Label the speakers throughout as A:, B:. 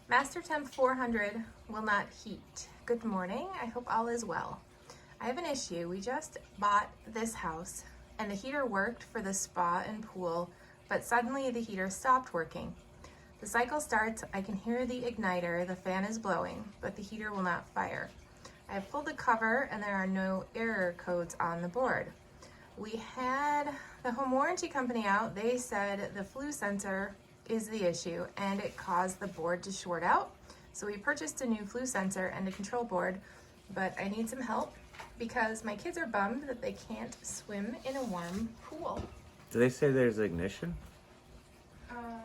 A: MasterTemp 400 will not heat. Good morning, I hope all is well. I have an issue. We just bought this house and the heater worked for the spa and pool, but suddenly the heater stopped working. The cycle starts, I can hear the igniter, the fan is blowing, but the heater will not fire. I have pulled the cover and there are no error codes on the board. We had the home warranty company out. They said the flue sensor is the issue and it caused the board to short out. So we purchased a new flue sensor and a control board, but I need some help because my kids are bummed that they can't swim in a warm pool.
B: Do they say there's ignition?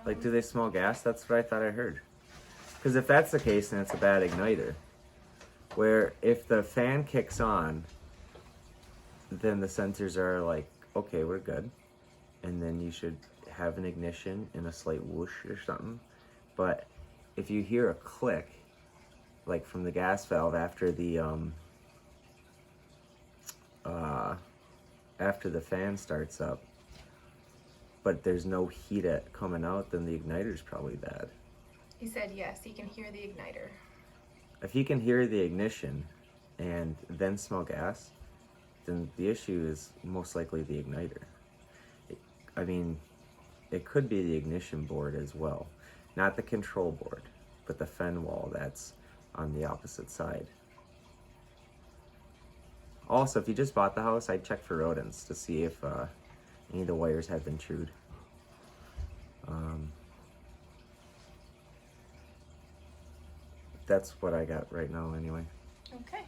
B: Like, do they smell gas? That's what I thought I heard. Because if that's the case, then it's a bad igniter. Where if the fan kicks on, then the sensors are like, okay, we're good. And then you should have an ignition and a slight whoosh or something. But if you hear a click, like from the gas valve after the fan starts up, but there's no heat coming out, then the igniter's probably bad.
A: He said yes, he can hear the igniter.
B: If you can hear the ignition and then smell gas, then the issue is most likely the igniter. It could be the ignition board as well. Not the control board, but the fan wall that's on the opposite side. Also, if you just bought the house, I'd check for rodents to see if any of the wires have been chewed. That's what I got right now anyway.
A: Okay.